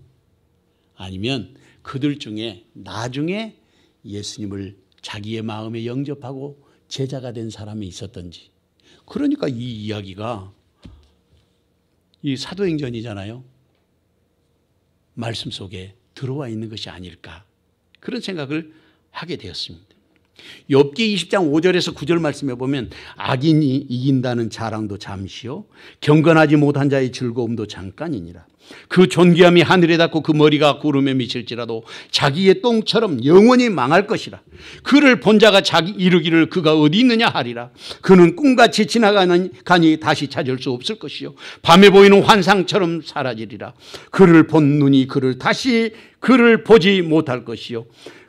아니면 그들 중에 나중에 예수님을 자기의 마음에 영접하고 제자가 된 사람이 있었든지 그러니까 이 이야기가 이 사도행전이잖아요. 말씀 속에 들어와 있는 것이 아닐까 그런 생각을 하게 되었습니다. 욥기 20장 5절에서 9절 말씀에 보면 악인이 이긴다는 자랑도 잠시요 경건하지 못한 자의 즐거움도 잠깐이니라. 그 존귀함이 하늘에 닿고 그 머리가 구름에 미칠지라도 자기의 똥처럼 영원히 망할 것이라. 그를 본 자가 자기 이르기를 그가 어디 있느냐 하리라. 그는 꿈같이 지나가니 다시 찾을 수 없을 것이요 밤에 보이는 환상처럼 사라지리라. 그를 본 눈이 그를 보지 못할 것이요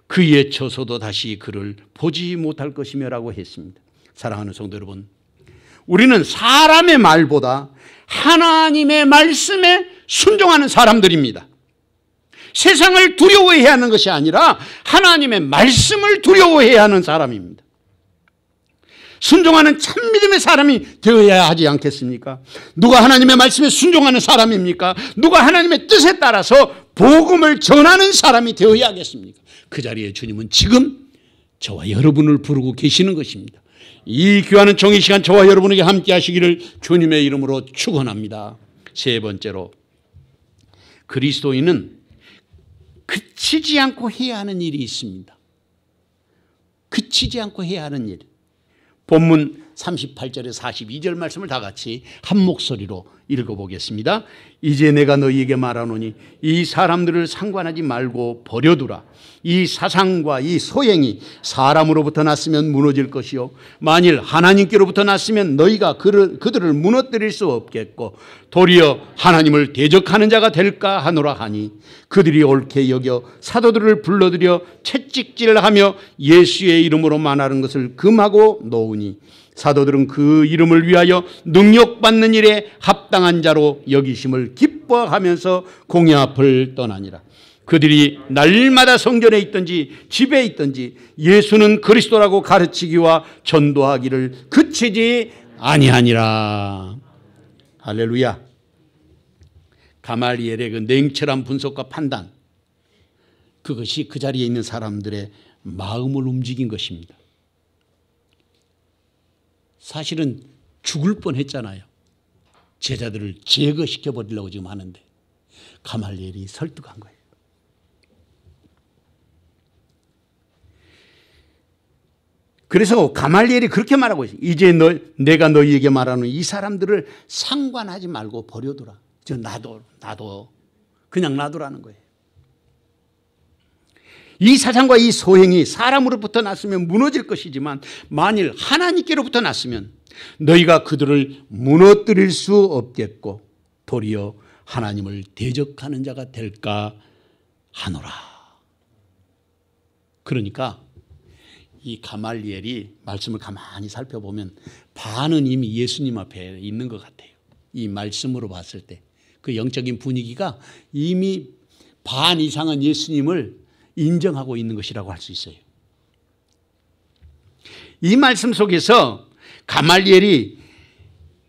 그의 처소도 다시 그를 보지 못할 것이며라고 했습니다. 사랑하는 성도 여러분, 우리는 사람의 말보다 하나님의 말씀에 순종하는 사람들입니다. 세상을 두려워해야 하는 것이 아니라 하나님의 말씀을 두려워해야 하는 사람입니다. 순종하는 참믿음의 사람이 되어야 하지 않겠습니까? 누가 하나님의 말씀에 순종하는 사람입니까? 누가 하나님의 뜻에 따라서 복음을 전하는 사람이 되어야 하겠습니까? 그 자리에 주님은 지금 저와 여러분을 부르고 계시는 것입니다. 이 귀한 종이 시간 저와 여러분에게 함께 하시기를 주님의 이름으로 축원합니다. 세 번째로, 그리스도인은 그치지 않고 해야 하는 일이 있습니다. 그치지 않고 해야 하는 일. 본문 38절에 42절 말씀을 다 같이 한 목소리로 읽어보겠습니다. 이제 내가 너희에게 말하노니 이 사람들을 상관하지 말고 버려두라. 이 사상과 이 소행이 사람으로부터 났으면 무너질 것이요 만일 하나님께로부터 났으면 너희가 그들을 무너뜨릴 수 없겠고 도리어 하나님을 대적하는 자가 될까 하노라 하니 그들이 옳게 여겨 사도들을 불러들여 채찍질하며 예수의 이름으로 말하는 것을 금하고 놓으니 사도들은 그 이름을 위하여 능력받는 일에 합당한 자로 여기심을 기뻐하면서 공회 앞을 떠나니라. 그들이 날마다 성전에 있든지 집에 있든지 예수는 그리스도라고 가르치기와 전도하기를 그치지 아니하니라. 할렐루야. 가말리엘의 그 냉철한 분석과 판단, 그것이 그 자리에 있는 사람들의 마음을 움직인 것입니다. 사실은 죽을 뻔했잖아요. 제자들을 제거시켜 버리려고 지금 하는데 가말리엘이 설득한 거예요. 그래서 가말리엘이 그렇게 말하고 있어요. 이제 내가 너희에게 말하는 이 사람들을 상관하지 말고 버려두라. 나도 그냥 놔두라는 거예요. 이 사상과 이 소행이 사람으로부터 났으면 무너질 것이지만 만일 하나님께로부터 났으면 너희가 그들을 무너뜨릴 수 없겠고 도리어 하나님을 대적하는 자가 될까 하노라. 그러니까 이 가말리엘이 말씀을 가만히 살펴보면 반은 이미 예수님 앞에 있는 것 같아요. 이 말씀으로 봤을 때 그 영적인 분위기가 이미 반 이상은 예수님을 인정하고 있는 것이라고 할 수 있어요. 이 말씀 속에서 가말리엘이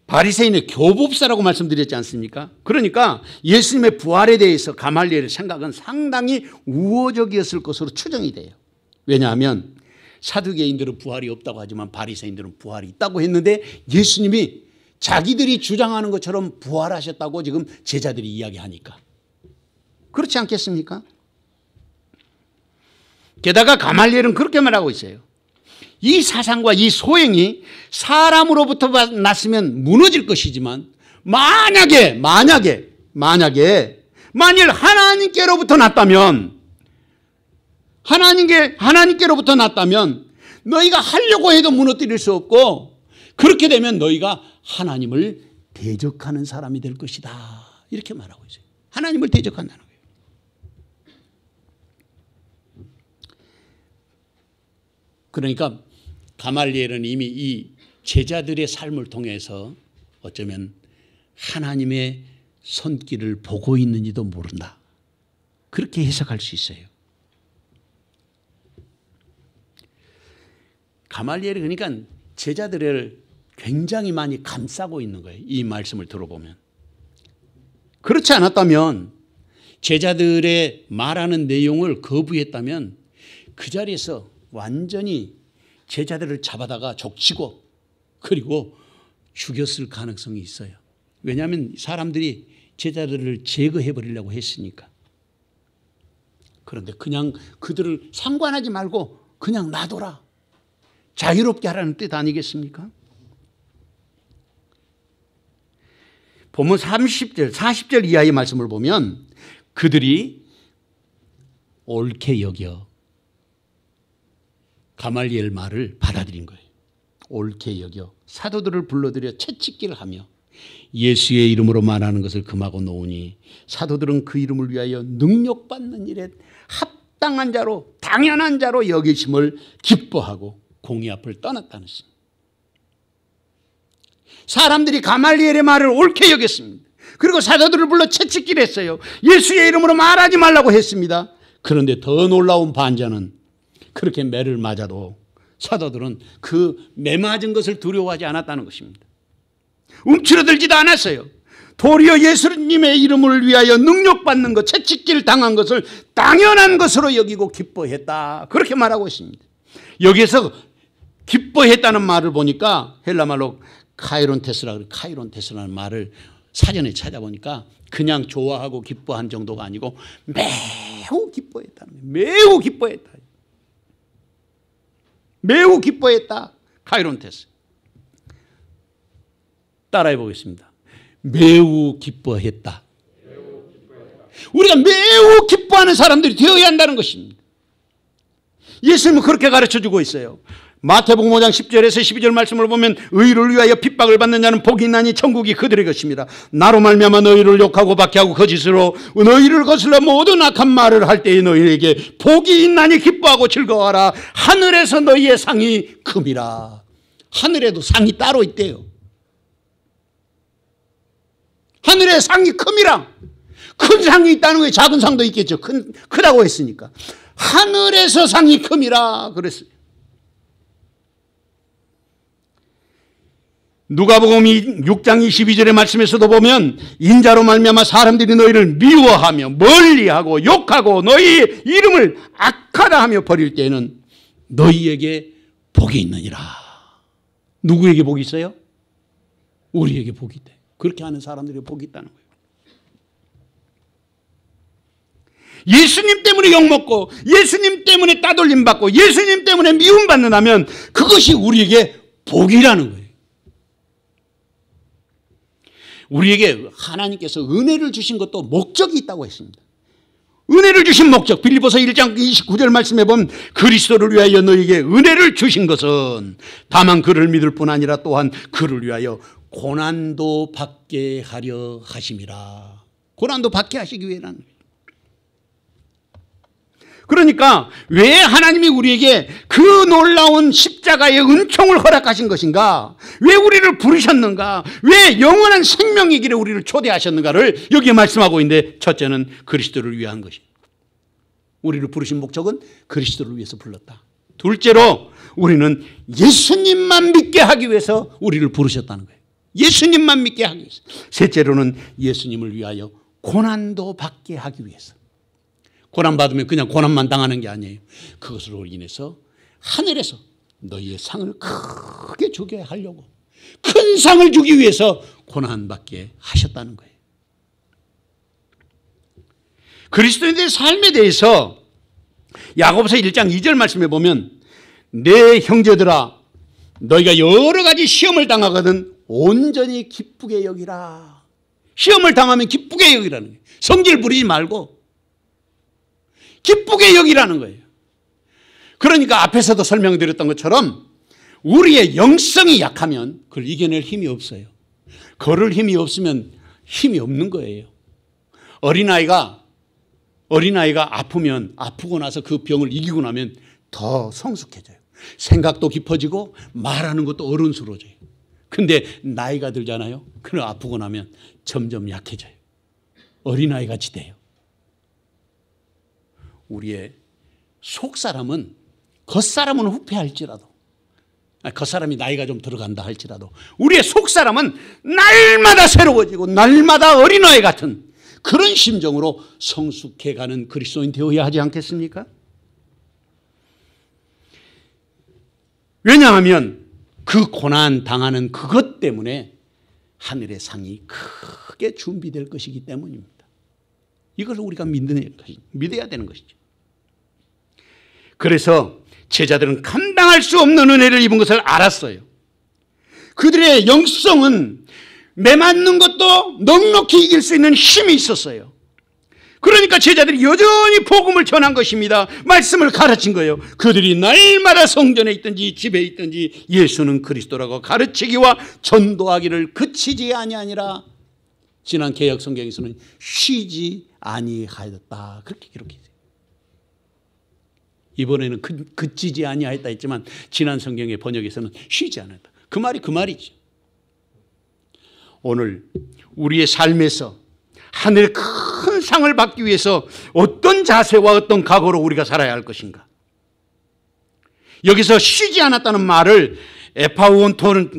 바리새인의 교법사라고 말씀드렸지 않습니까? 그러니까 예수님의 부활에 대해서 가말리엘의 생각은 상당히 우호적이었을 것으로 추정이 돼요. 왜냐하면 사두개인들은 부활이 없다고 하지만 바리새인들은 부활이 있다고 했는데 예수님이 자기들이 주장하는 것처럼 부활하셨다고 지금 제자들이 이야기하니까. 그렇지 않겠습니까? 게다가 가말리엘은 그렇게 말하고 있어요. 이 사상과 이 소행이 사람으로부터 났으면 무너질 것이지만 만일 하나님께로부터 났다면 하나님께로부터 났다면 너희가 하려고 해도 무너뜨릴 수 없고 그렇게 되면 너희가 하나님을 대적하는 사람이 될 것이다. 이렇게 말하고 있어요. 하나님을 대적한다는 거예요. 그러니까 가말리엘은 이미 이 제자들의 삶을 통해서 어쩌면 하나님의 손길을 보고 있는지도 모른다. 그렇게 해석할 수 있어요. 가말리엘이 그러니까 제자들을 굉장히 많이 감싸고 있는 거예요. 이 말씀을 들어보면. 그렇지 않았다면 제자들의 말하는 내용을 거부했다면 그 자리에서 완전히 제자들을 잡아다가 족치고 그리고 죽였을 가능성이 있어요. 왜냐하면 사람들이 제자들을 제거해버리려고 했으니까. 그런데 그냥 그들을 상관하지 말고 그냥 놔둬라. 자유롭게 하라는 뜻 아니겠습니까? 본문 30절, 40절 이하의 말씀을 보면 그들이 옳게 여겨 가말리엘 말을 받아들인 거예요. 옳게 여겨 사도들을 불러들여 채찍질을 하며 예수의 이름으로 말하는 것을 금하고 놓으니 사도들은 그 이름을 위하여 능력받는 일에 합당한 자로 당연한 자로 여기심을 기뻐하고 공의 앞을 떠났다는 것입니다. 사람들이 가말리엘의 말을 옳게 여겼습니다. 그리고 사도들을 불러 채찍질했어요. 예수의 이름으로 말하지 말라고 했습니다. 그런데 더 놀라운 반전은 그렇게 매를 맞아도 사도들은 그 매 맞은 것을 두려워하지 않았다는 것입니다. 움츠러들지도 않았어요. 도리어 예수님의 이름을 위하여 능력받는 것, 채찍질 당한 것을 당연한 것으로 여기고 기뻐했다. 그렇게 말하고 있습니다. 여기에서 기뻐했다는 말을 보니까 헬라말로 카이론테스라는 말을 사전에 찾아보니까 그냥 좋아하고 기뻐한 정도가 아니고 매우 기뻐했다는 거예요. 매우 기뻐했다. 매우 기뻐했다. 카이론테스. 따라해 보겠습니다. 매우 기뻐했다. 우리가 매우 기뻐하는 사람들이 되어야 한다는 것입니다. 예수님은 그렇게 가르쳐주고 있어요. 마태복음 5장 10절에서 12절 말씀을 보면 의를 위하여 핍박을 받는 자는 복이 있나니 천국이 그들의 것입니다. 나로 말미암아 너희를 욕하고 박해하고 거짓으로 너희를 거슬러 모든 악한 말을 할 때에 너희에게 복이 있나니 기뻐하고 즐거워하라. 하늘에서 너희의 상이 큼이라. 하늘에도 상이 따로 있대요. 하늘에 상이 큼이라. 큰 상이 있다는 거예요. 작은 상도 있겠죠. 크다고 했으니까. 하늘에서 상이 큼이라 그랬어요. 누가복음 6장 22절의 말씀에서도 보면 인자로 말미암아 사람들이 너희를 미워하며 멀리하고 욕하고 너희 이름을 악하다 하며 버릴 때에는 너희에게 복이 있느니라. 누구에게 복이 있어요? 우리에게 복이 있대. 그렇게 하는 사람들에게 복이 있다는 거예요. 예수님 때문에 욕먹고 예수님 때문에 따돌림 받고 예수님 때문에 미움받는다면 그것이 우리에게 복이라는 거예요. 우리에게 하나님께서 은혜를 주신 것도 목적이 있다고 했습니다. 은혜를 주신 목적, 빌립보서 1장 29절 말씀에 보면 그리스도를 위하여 너희에게 은혜를 주신 것은 다만 그를 믿을 뿐 아니라 또한 그를 위하여 고난도 받게 하려 하심이라. 고난도 받게 하시기 위해라는 거예요. 그러니까 왜 하나님이 우리에게 그 놀라운 십자가의 은총을 허락하신 것인가? 왜 우리를 부르셨는가? 왜 영원한 생명의 길에 우리를 초대하셨는가를 여기에 말씀하고 있는데, 첫째는 그리스도를 위한 것입니다. 우리를 부르신 목적은 그리스도를 위해서 불렀다. 둘째로 우리는 예수님만 믿게 하기 위해서 우리를 부르셨다는 거예요. 예수님만 믿게 하기 위해서. 셋째로는 예수님을 위하여 고난도 받게 하기 위해서. 고난받으면 그냥 고난만 당하는 게 아니에요. 그것으로 인해서 하늘에서 너희의 상을 크게 주게 하려고, 큰 상을 주기 위해서 고난받게 하셨다는 거예요. 그리스도인들의 삶에 대해서 야고보서 1장 2절 말씀에 보면 내 형제들아 너희가 여러 가지 시험을 당하거든 온전히 기쁘게 여기라. 시험을 당하면 기쁘게 여기라는 거예요. 성질 부리지 말고 기쁘게 여기라는 거예요. 그러니까 앞에서도 설명드렸던 것처럼 우리의 영성이 약하면 그걸 이겨낼 힘이 없어요. 걸을 힘이 없으면 힘이 없는 거예요. 어린아이가 아프면 아프고 나서 그 병을 이기고 나면 더 성숙해져요. 생각도 깊어지고 말하는 것도 어른스러워져요. 근데 나이가 들잖아요. 그럼 아프고 나면 점점 약해져요. 어린아이같이 돼요. 우리의 속사람은 겉사람은 후패할지라도, 겉사람이 나이가 좀 들어간다 할지라도 우리의 속사람은 날마다 새로워지고 날마다 어린아이 같은 그런 심정으로 성숙해가는 그리스도인 되어야 하지 않겠습니까? 왜냐하면 그 고난 당하는 그것 때문에 하늘의 상이 크게 준비될 것이기 때문입니다. 이걸 우리가 믿어야 되는 것이죠. 그래서 제자들은 감당할 수 없는 은혜를 입은 것을 알았어요. 그들의 영성은 매맞는 것도 넉넉히 이길 수 있는 힘이 있었어요. 그러니까 제자들이 여전히 복음을 전한 것입니다. 말씀을 가르친 거예요. 그들이 날마다 성전에 있든지 집에 있든지 예수는 그리스도라고 가르치기와 전도하기를 그치지 아니하니라. 지난 개역 성경에서는 쉬지 아니하였다 그렇게 기록해요. 이번에는 그치지 아니하였다 했지만 지난 성경의 번역에서는 쉬지 않았다. 그 말이 그 말이죠. 오늘 우리의 삶에서 하늘의 큰 상을 받기 위해서 어떤 자세와 어떤 각오로 우리가 살아야 할 것인가. 여기서 쉬지 않았다는 말을 에파우온토라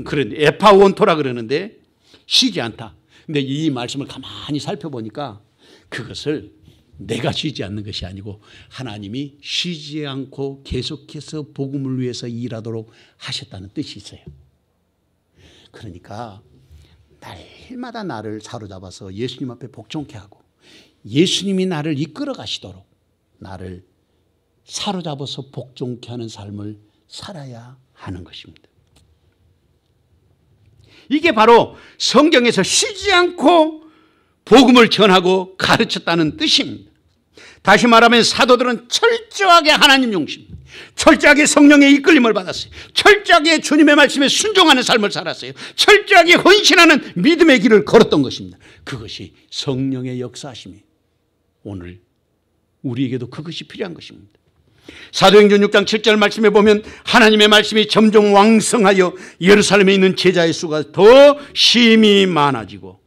그러는데 쉬지 않다. 근데 이 말씀을 가만히 살펴보니까 그것을 내가 쉬지 않는 것이 아니고 하나님이 쉬지 않고 계속해서 복음을 위해서 일하도록 하셨다는 뜻이 있어요. 그러니까 날마다 나를 사로잡아서 예수님 앞에 복종케 하고 예수님이 나를 이끌어 가시도록 나를 사로잡아서 복종케 하는 삶을 살아야 하는 것입니다. 이게 바로 성경에서 쉬지 않고 복음을 전하고 가르쳤다는 뜻입니다. 다시 말하면 사도들은 철저하게 하나님 중심, 철저하게 성령의 이끌림을 받았어요. 철저하게 주님의 말씀에 순종하는 삶을 살았어요. 철저하게 헌신하는 믿음의 길을 걸었던 것입니다. 그것이 성령의 역사심이 오늘 우리에게도 그것이 필요한 것입니다. 사도행전 6장 7절 말씀에 보면 하나님의 말씀이 점점 왕성하여 예루살렘에 있는 제자의 수가 더 심히 많아지고,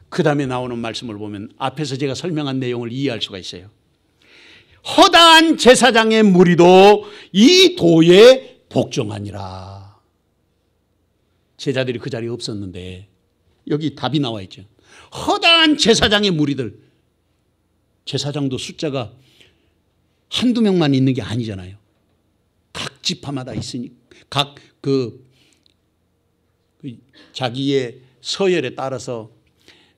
그 다음에 나오는 말씀을 보면 앞에서 제가 설명한 내용을 이해할 수가 있어요. 허다한 제사장의 무리도 이 도에 복종하니라. 제자들이 그 자리에 없었는데 여기 답이 나와 있죠. 허다한 제사장의 무리들, 제사장도 숫자가 한두 명만 있는 게 아니잖아요. 각 지파마다 있으니 각 자기의 서열에 따라서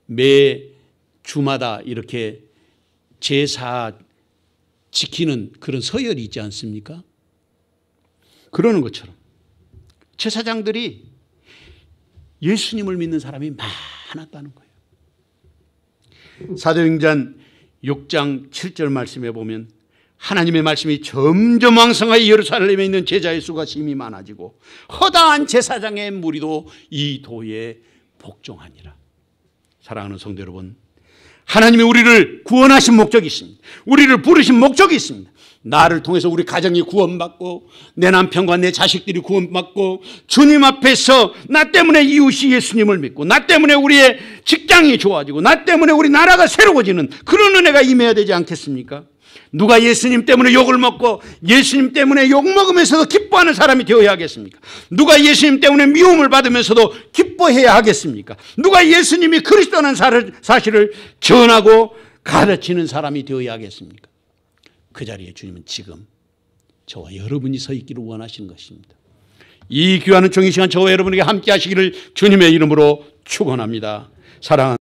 매 주마다 이렇게 제사 지키는 그런 서열이 있지 않습니까? 그러는 것처럼 제사장들이 예수님을 믿는 사람이 많았다는 거예요. 사도행전 6장 7절 말씀에 보면 하나님의 말씀이 점점 왕성하여 예루살렘에 있는 제자의 수가 심히 많아지고 허다한 제사장의 무리도 이 도에 복종하니라. 사랑하는 성도 여러분, 하나님이 우리를 구원하신 목적이 있습니다. 우리를 부르신 목적이 있습니다. 나를 통해서 우리 가정이 구원받고 내 남편과 내 자식들이 구원받고 주님 앞에서 나 때문에 이웃이 예수님을 믿고 나 때문에 우리의 직장이 좋아지고 나 때문에 우리 나라가 새로워지는 그런 은혜가 임해야 되지 않겠습니까? 누가 예수님 때문에 욕을 먹고 예수님 때문에 욕먹으면서도 기뻐하는 사람이 되어야 하겠습니까? 누가 예수님 때문에 미움을 받으면서도 기뻐해야 하겠습니까? 누가 예수님이 그리스도라는 사실을 전하고 가르치는 사람이 되어야 하겠습니까? 그 자리에 주님은 지금 저와 여러분이 서 있기를 원하시는 것입니다. 이 귀한 종이 시간 저와 여러분에게 함께 하시기를 주님의 이름으로 축원합니다. 사랑하는